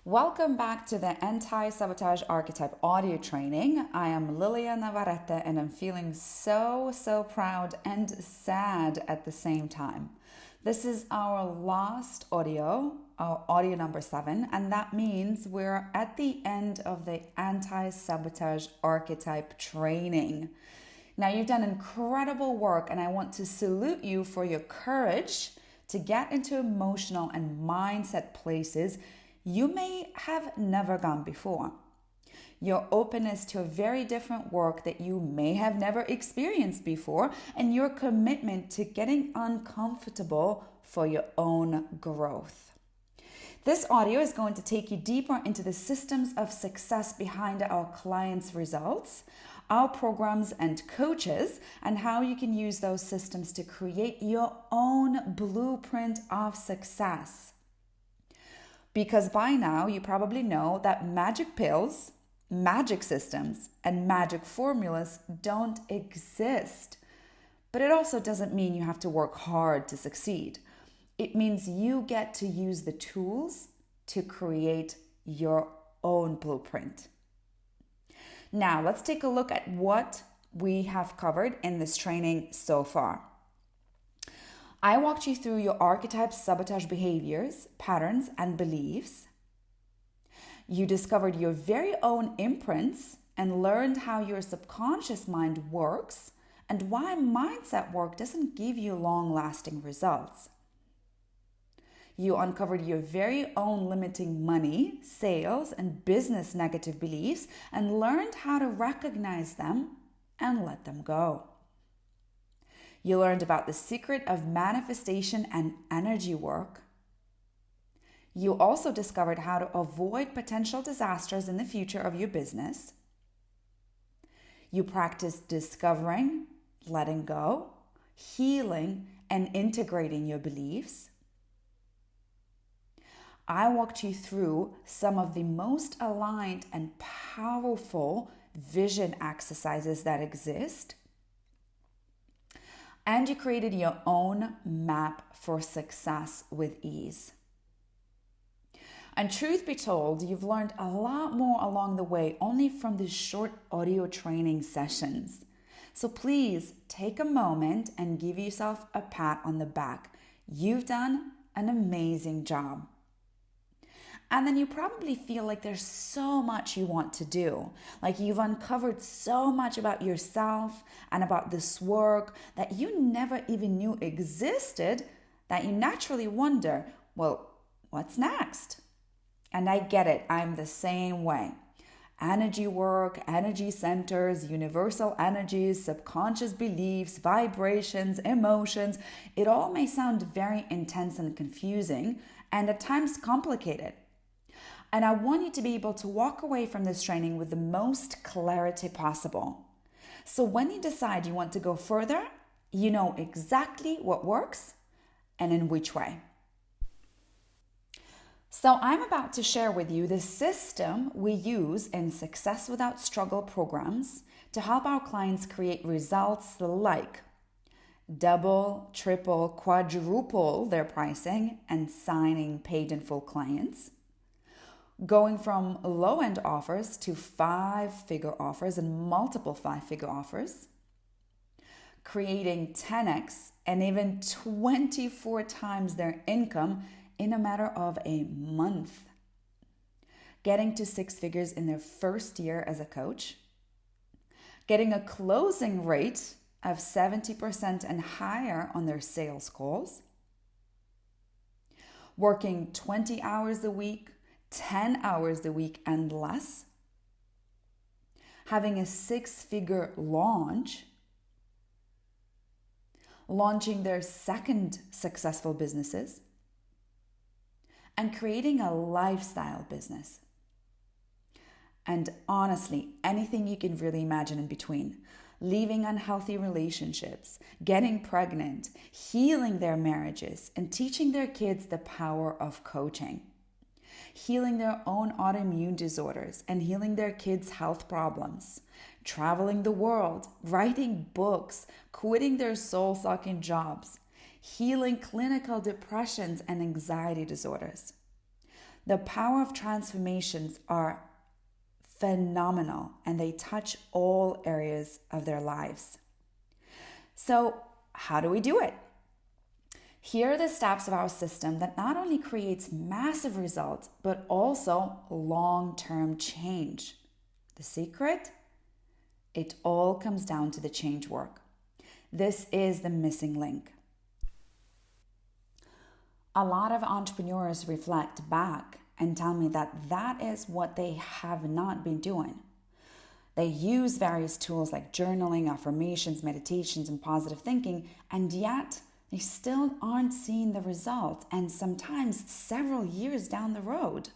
Welcome back to the Anti-Sabotage Archetype audio training. I am Lilia Navarrete and I'm feeling so proud and sad at the same time. This is our last audio, our audio number 7, and that means we're at the end of the Anti-Sabotage Archetype training. Now, you've done incredible work and I want to salute you for your courage to get into emotional and mindset places you may have never gone before. Your openness to a very different work that you may have never experienced before, and your commitment to getting uncomfortable for your own growth. This audio is going to take you deeper into the systems of success behind our clients' results, our programs and coaches, and how you can use those systems to create your own blueprint of success. Because by now you probably know that magic pills, magic systems, and magic formulas don't exist. But it also doesn't mean you have to work hard to succeed. It means you get to use the tools to create your own blueprint. Now, let's take a look at what we have covered in this training so far. I walked you through your archetype sabotage behaviors, patterns, and beliefs. You discovered your very own imprints and learned how your subconscious mind works and why mindset work doesn't give you long-lasting results. You uncovered your very own limiting money, sales, and business negative beliefs and learned how to recognize them and let them go. You learned about the secret of manifestation and energy work. You also discovered how to avoid potential disasters in the future of your business. You practiced discovering, letting go, healing, and integrating your beliefs. I walked you through some of the most aligned and powerful vision exercises that exist. And you created your own map for success with ease. And truth be told, you've learned a lot more along the way only from these short audio training sessions. So please take a moment and give yourself a pat on the back. You've done an amazing job. And then you probably feel like there's so much you want to do. Like you've uncovered so much about yourself and about this work that you never even knew existed that you naturally wonder, well, what's next? And I get it. I'm the same way. Energy work, energy centers, universal energies, subconscious beliefs, vibrations, emotions. It all may sound very intense and confusing and at times complicated. And I want you to be able to walk away from this training with the most clarity possible. So when you decide you want to go further, you know exactly what works and in which way. So I'm about to share with you the system we use in Success Without Struggle programs to help our clients create results like double, triple, quadruple their pricing and signing paid in full clients, going from low-end offers to 5-figure offers and multiple 5-figure offers, creating 10x and even 24 times their income in a matter of a month, getting to 6 figures in their first year as a coach, getting a closing rate of 70% and higher on their sales calls, working 20 hours a week, 10 hours a week and less, having a 6-figure launch, launching their second successful businesses, and creating a lifestyle business. And honestly, anything you can really imagine in between. Leaving unhealthy relationships, getting pregnant, healing their marriages, and teaching their kids the power of coaching. Healing their own autoimmune disorders and healing their kids' health problems, traveling the world, writing books, quitting their soul-sucking jobs, healing clinical depressions and anxiety disorders, The power of transformations are phenomenal and they touch all areas of their lives. So, how do we do it? Here are the steps of our system that not only creates massive results, but also long-term change. The secret? It all comes down to the change work. This is the missing link. A lot of entrepreneurs reflect back and tell me that that is what they have not been doing. They use various tools like journaling, affirmations, meditations, and positive thinking, and yet they still aren't seeing the results, and sometimes several years down the road.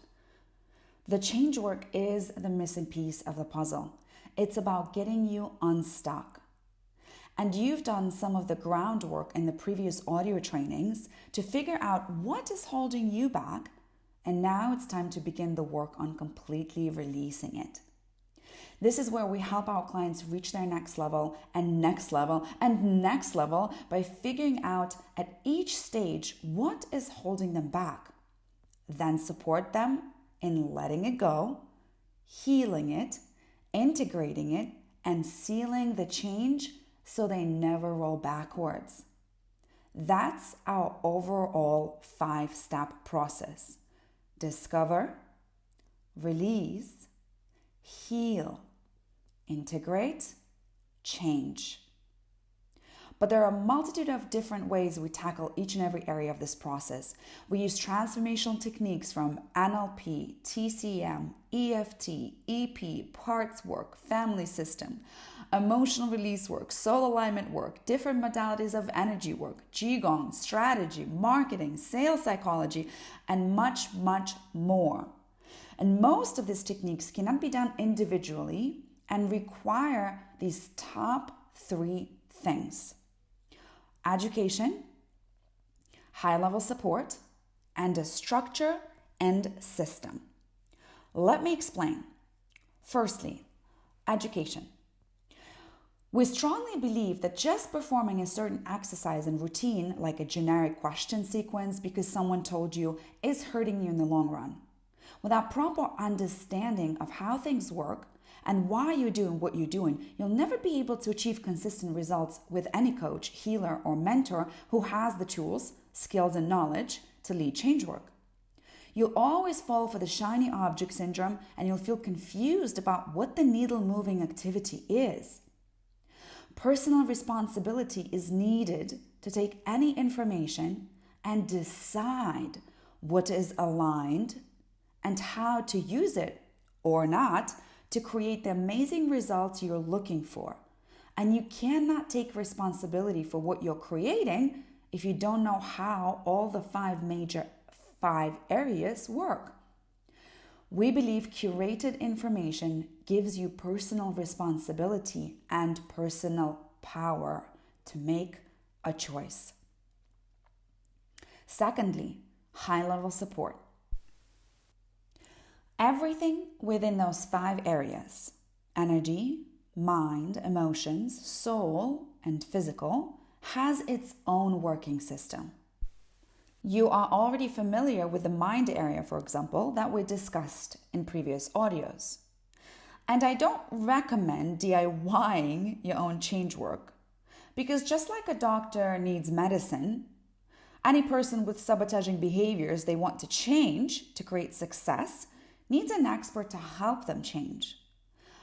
The change work is the missing piece of the puzzle. It's about getting you unstuck. And you've done some of the groundwork in the previous audio trainings to figure out what is holding you back, and now it's time to begin the work on completely releasing it. This is where we help our clients reach their next level and next level and next level by figuring out at each stage what is holding them back. Then support them in letting it go, healing it, integrating it, and sealing the change so they never roll backwards. That's our overall 5-step process. Discover, release, heal, integrate, change. But there are a multitude of different ways we tackle each and every area of this process. We use transformational techniques from NLP, TCM, EFT, EP, parts work, family system, emotional release work, soul alignment work, different modalities of energy work, Qigong, strategy, marketing, sales psychology, and much, much more. And most of these techniques cannot be done individually and require these top 3 things: education, high-level support, and a structure and system. Let me explain. Firstly, education. We strongly believe that just performing a certain exercise and routine, like a generic question sequence because someone told you, is hurting you in the long run. Without proper understanding of how things work and why you're doing what you're doing, you'll never be able to achieve consistent results with any coach, healer, or mentor who has the tools, skills, and knowledge to lead change work. You'll always fall for the shiny object syndrome, and you'll feel confused about what the needle-moving activity is. Personal responsibility is needed to take any information and decide what is aligned and how to use it or not to create the amazing results you're looking for. And you cannot take responsibility for what you're creating if you don't know how all the 5 areas work. We believe curated information gives you personal responsibility and personal power to make a choice. Secondly, high-level support. Everything within those 5 areas, energy, mind, emotions, soul, and physical, has its own working system. You are already familiar with the mind area, for example, that we discussed in previous audios. And I don't recommend DIYing your own change work, because just like a doctor needs medicine, any person with sabotaging behaviors they want to change to create success needs an expert to help them change.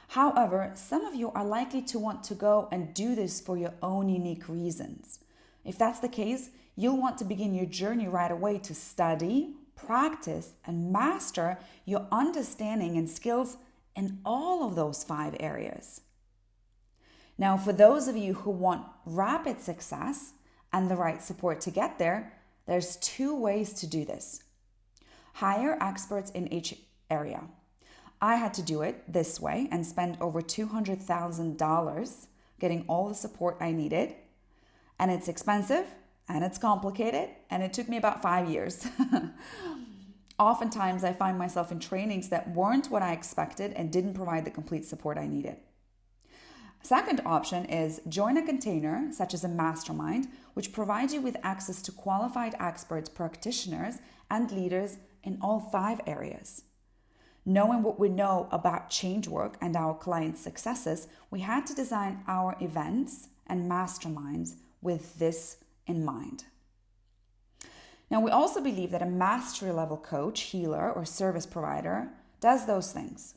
However, some of you are likely to want to go and do this for your own unique reasons. If that's the case, you'll want to begin your journey right away to study, practice, and master your understanding and skills in all of those 5 areas. Now, for those of you who want rapid success and the right support to get there, there's 2 ways to do this. Hire experts in each area. I had to do it this way and spend over $200,000 getting all the support I needed. And it's expensive and it's complicated and it took me about 5 years. Oftentimes I find myself in trainings that weren't what I expected and didn't provide the complete support I needed. Second option is join a container such as a mastermind, which provides you with access to qualified experts, practitioners, and leaders in all 5 areas. Knowing what we know about change work and our clients' successes, we had to design our events and masterminds with this in mind. Now, we also believe that a mastery level coach, healer, or service provider does those things.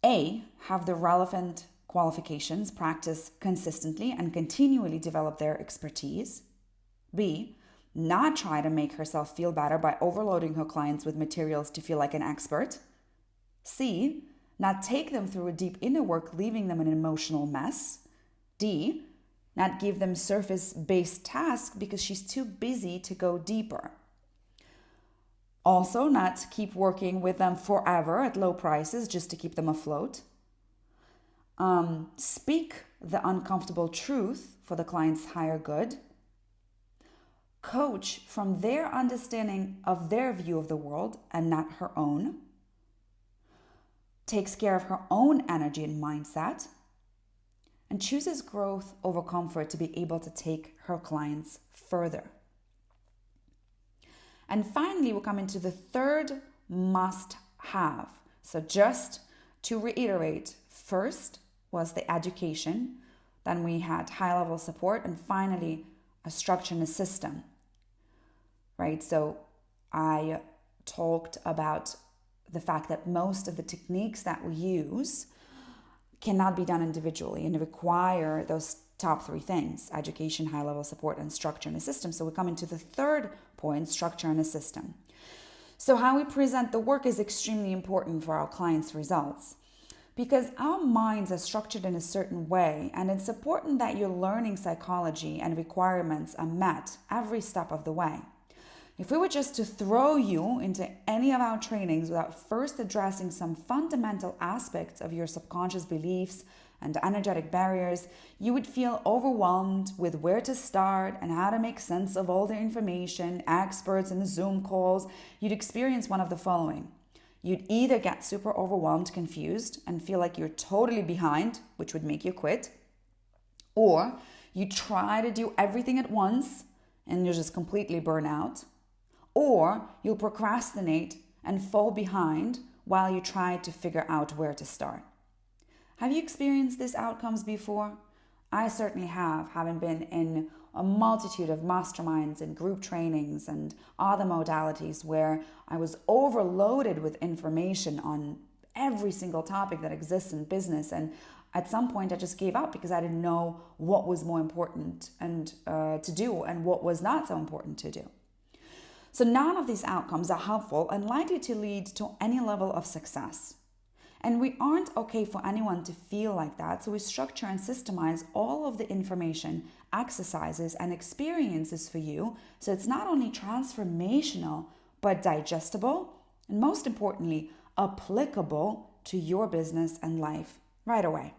A, have the relevant qualifications, practice consistently and continually develop their expertise. B, not try to make herself feel better by overloading her clients with materials to feel like an expert. C, not take them through a deep inner work, leaving them an emotional mess. D, not give them surface-based tasks because she's too busy to go deeper. Also, not keep working with them forever at low prices just to keep them afloat. Speak the uncomfortable truth for the client's higher good. Coach from their understanding of their view of the world and not her own. Takes care of her own energy and mindset. And chooses growth over comfort to be able to take her clients further. And finally, we'll come into the third must-have. So just to reiterate, first was the education, then we had high-level support, and finally a structure and a system, right? So I talked about the fact that most of the techniques that we use cannot be done individually and require those top 3 things: education, high-level support, and structure and a system. So we come into the third point, structure and a system. So how we present the work is extremely important for our clients' results, because our minds are structured in a certain way, and it's important that your learning psychology and requirements are met every step of the way. If we were just to throw you into any of our trainings without first addressing some fundamental aspects of your subconscious beliefs and energetic barriers, you would feel overwhelmed with where to start and how to make sense of all the information, experts, and the Zoom calls. You'd experience one of the following. You'd either get super overwhelmed, confused, and feel like you're totally behind, which would make you quit, or you try to do everything at once and you'll just completely burn out, or you'll procrastinate and fall behind while you try to figure out where to start. Have you experienced these outcomes before? I certainly have, having been in a multitude of masterminds and group trainings and other modalities where I was overloaded with information on every single topic that exists in business. And at some point I just gave up because I didn't know what was more important and to do and what was not so important to do. So none of these outcomes are helpful and likely to lead to any level of success. And we aren't okay for anyone to feel like that, so we structure and systemize all of the information, exercises, and experiences for you so it's not only transformational, but digestible, and most importantly, applicable to your business and life right away.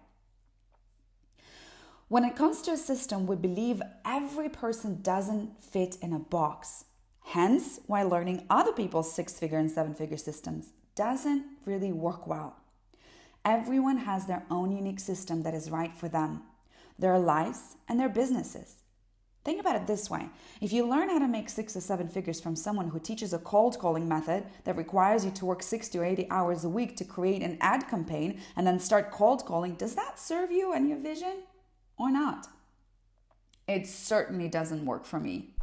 When it comes to a system, we believe every person doesn't fit in a box. Hence, why learning other people's 6-figure and 7-figure systems doesn't really work well. Everyone has their own unique system that is right for them, their lives, and their businesses. Think about it this way. If you learn how to make 6 or 7 figures from someone who teaches a cold calling method that requires you to work 60 or 80 hours a week to create an ad campaign and then start cold calling, does that serve you and your vision or not? It certainly doesn't work for me.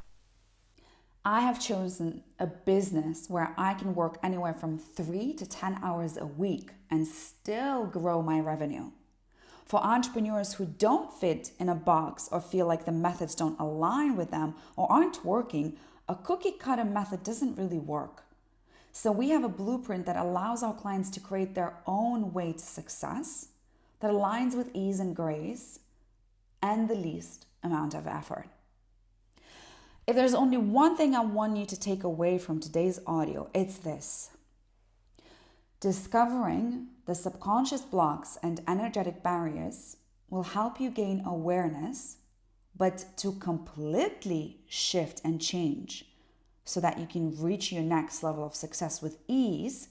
I have chosen a business where I can work anywhere from 3 to 10 hours a week and still grow my revenue. For entrepreneurs who don't fit in a box or feel like the methods don't align with them or aren't working, a cookie cutter method doesn't really work. So we have a blueprint that allows our clients to create their own way to success that aligns with ease and grace and the least amount of effort. If there's only one thing I want you to take away from today's audio, it's this. Discovering the subconscious blocks and energetic barriers will help you gain awareness, but to completely shift and change so that you can reach your next level of success with ease,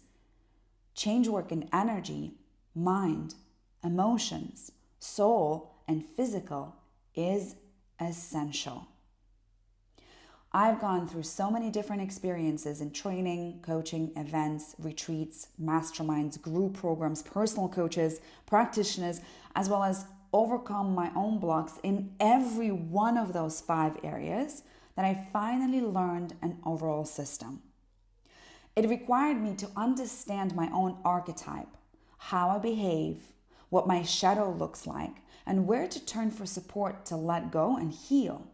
change work in energy, mind, emotions, soul, and physical is essential. I've gone through so many different experiences in training, coaching, events, retreats, masterminds, group programs, personal coaches, practitioners, as well as overcome my own blocks in every one of those 5 areas that I finally learned an overall system. It required me to understand my own archetype, how I behave, what my shadow looks like, and where to turn for support to let go and heal.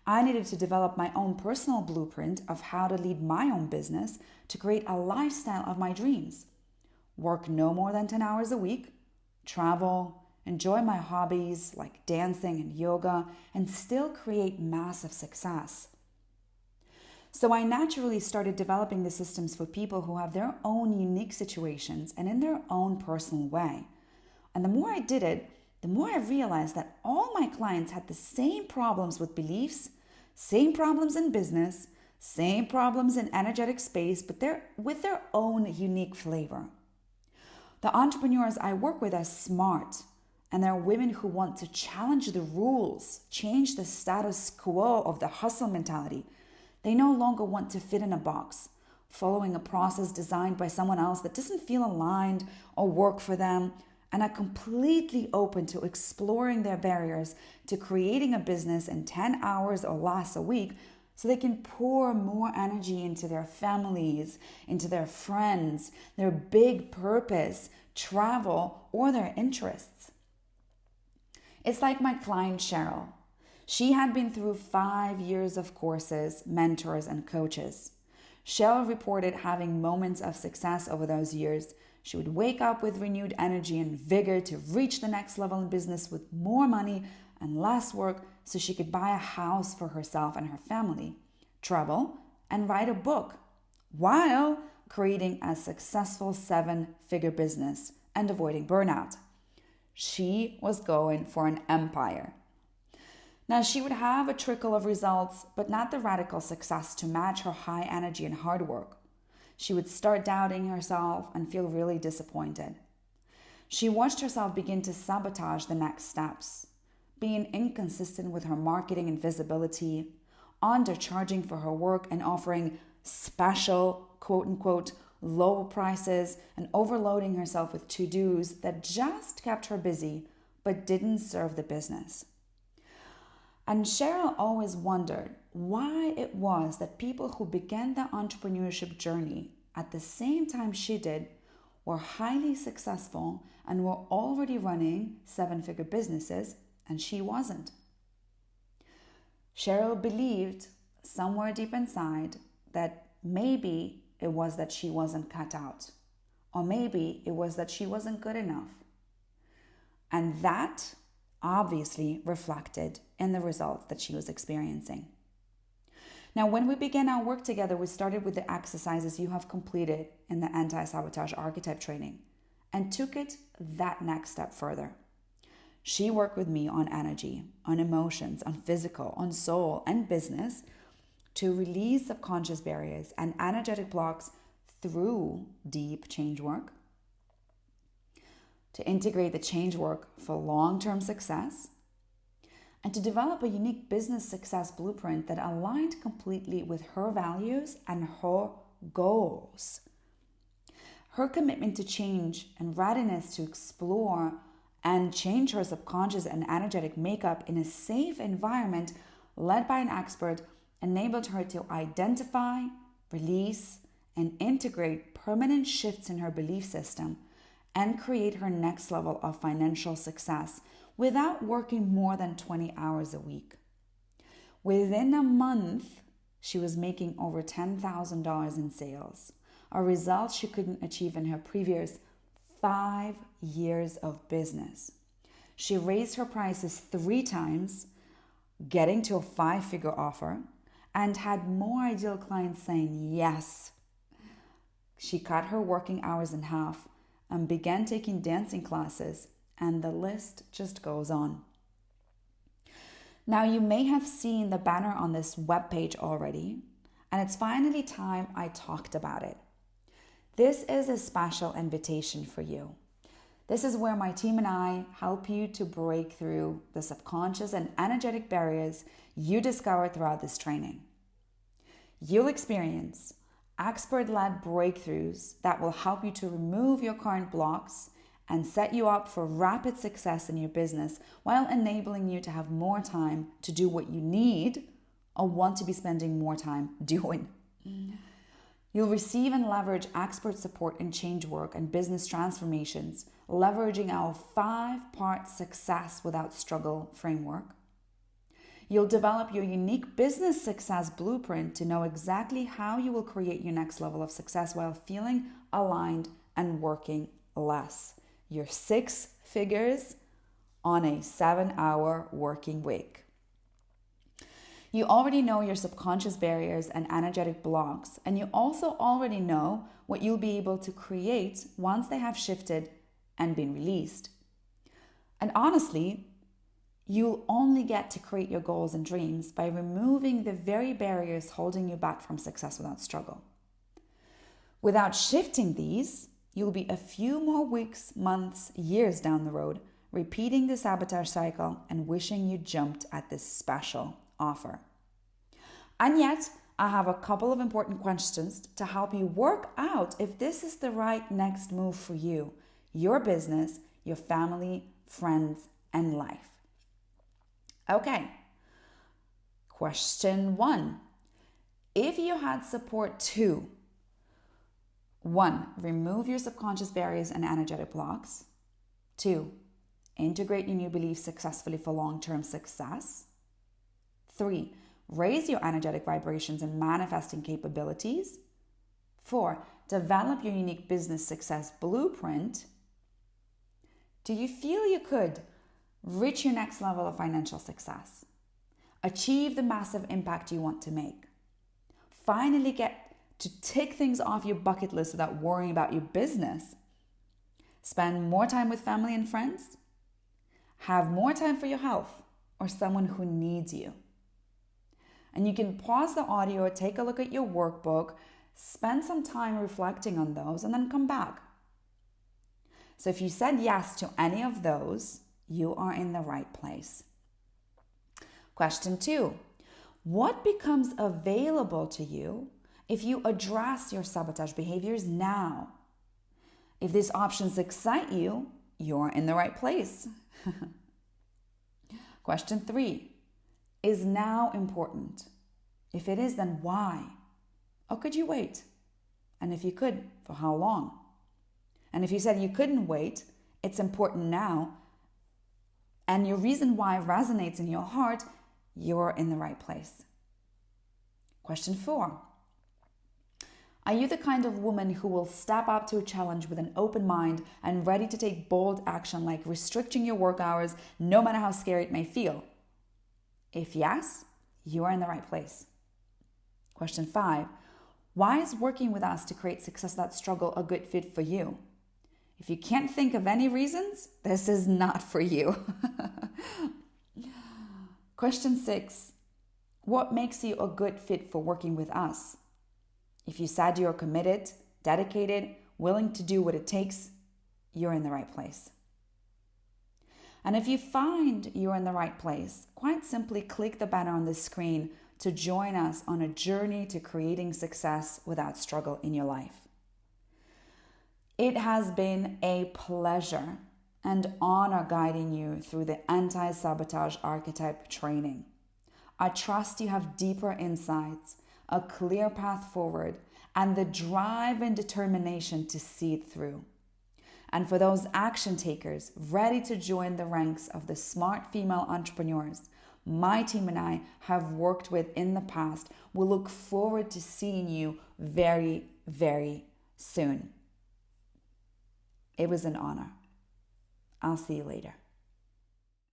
I needed to develop my own personal blueprint of how to lead my own business to create a lifestyle of my dreams. Work no more than 10 hours a week, travel, enjoy my hobbies like dancing and yoga, and still create massive success. So I naturally started developing the systems for people who have their own unique situations and in their own personal way. And the more I did it, the more I realized that all my clients had the same problems with beliefs, same problems in business, same problems in energetic space, but with their own unique flavor. The entrepreneurs I work with are smart, and they're women who want to challenge the rules, change the status quo of the hustle mentality. They no longer want to fit in a box, following a process designed by someone else that doesn't feel aligned or work for them, and are completely open to exploring their barriers to creating a business in 10 hours or less a week so they can pour more energy into their families, into their friends, their big purpose, travel, or their interests. It's like my client Cheryl. She had been through 5 years of courses, mentors, and coaches. Cheryl reported having moments of success over those years. She would wake up with renewed energy and vigor to reach the next level in business with more money and less work so she could buy a house for herself and her family, travel, and write a book while creating a successful 7-figure business and avoiding burnout. She was going for an empire. Now, she would have a trickle of results, but not the radical success to match her high energy and hard work. She would start doubting herself and feel really disappointed. She watched herself begin to sabotage the next steps, being inconsistent with her marketing and visibility, undercharging for her work and offering special, quote-unquote, low prices, and overloading herself with to-dos that just kept her busy but didn't serve the business. And Cheryl always wondered why it was that people who began their entrepreneurship journey at the same time she did were highly successful and were already running 7-figure businesses, and she wasn't. Cheryl believed somewhere deep inside that maybe it was that she wasn't cut out, or maybe it was that she wasn't good enough. And that obviously reflected in the results that she was experiencing. Now, when we began our work together, we started with the exercises you have completed in the anti-sabotage archetype training and took it that next step further. She worked with me on energy, on emotions, on physical, on soul, and business to release subconscious barriers and energetic blocks through deep change work, to integrate the change work for long-term success, and to develop a unique business success blueprint that aligned completely with her values and her goals. Her commitment to change and readiness to explore and change her subconscious and energetic makeup in a safe environment led by an expert enabled her to identify, release, and integrate permanent shifts in her belief system and create her next level of financial success without working more than 20 hours a week. Within a month, she was making over $10,000 in sales, a result she couldn't achieve in her previous 5 years of business. She raised her prices 3 times, getting to a 5-figure offer, and had more ideal clients saying yes. She cut her working hours in half and began taking dancing classes, and the list just goes on. Now, you may have seen the banner on this webpage already, and it's finally time I talked about it. This is a special invitation for you. This is where my team and I help you to break through the subconscious and energetic barriers you discover throughout this training. You'll experience expert-led breakthroughs that will help you to remove your current blocks and set you up for rapid success in your business while enabling you to have more time to do what you need or want to be spending more time doing. You'll receive and leverage expert support in change work and business transformations, leveraging our 5-part success without struggle framework. You'll develop your unique business success blueprint to know exactly how you will create your next level of success while feeling aligned and working less. Your 6 figures on a 7-hour working week. You already know your subconscious barriers and energetic blocks, and you also already know what you'll be able to create once they have shifted and been released. And honestly, you'll only get to create your goals and dreams by removing the very barriers holding you back from success without struggle. Without shifting these, you'll be a few more weeks, months, years down the road, repeating the sabotage cycle and wishing you jumped at this special offer. And yet, I have a couple of important questions to help you work out if this is the right next move for you, your business, your family, friends, and life. Okay. Question 1. If you had support to 1. Remove your subconscious barriers and energetic blocks. 2. Integrate your new beliefs successfully for long-term success. 3. Raise your energetic vibrations and manifesting capabilities. 4. Develop your unique business success blueprint. Do you feel you could reach your next level of financial success? Achieve the massive impact you want to make? Finally get to tick things off your bucket list without worrying about your business? Spend more time with family and friends? Have more time for your health or someone who needs you? And you can pause the audio, take a look at your workbook, spend some time reflecting on those, and then come back. So if you said yes to any of those, you are in the right place. Question 2. What becomes available to you if you address your sabotage behaviors now? If these options excite you, you're in the right place. Question 3. Is now important? If it is, then why? Or could you wait? And if you could, for how long? And if you said you couldn't wait, it's important now, and your reason why resonates in your heart, you're in the right place. Question 4. Are you the kind of woman who will step up to a challenge with an open mind and ready to take bold action like restricting your work hours no matter how scary it may feel? If yes, you are in the right place. Question 5. Why is working with us to create success without struggle a good fit for you? If you can't think of any reasons, this is not for you. Question 6. What makes you a good fit for working with us? If you said you're committed, dedicated, willing to do what it takes, you're in the right place. And if you find you're in the right place, quite simply click the banner on the screen to join us on a journey to creating success without struggle in your life. It has been a pleasure and honor guiding you through the anti-sabotage archetype training. I trust you have deeper insights, a clear path forward, and the drive and determination to see it through. And for those action takers ready to join the ranks of the smart female entrepreneurs my team and I have worked with in the past, we look forward to seeing you very, very soon. It was an honor. I'll see you later.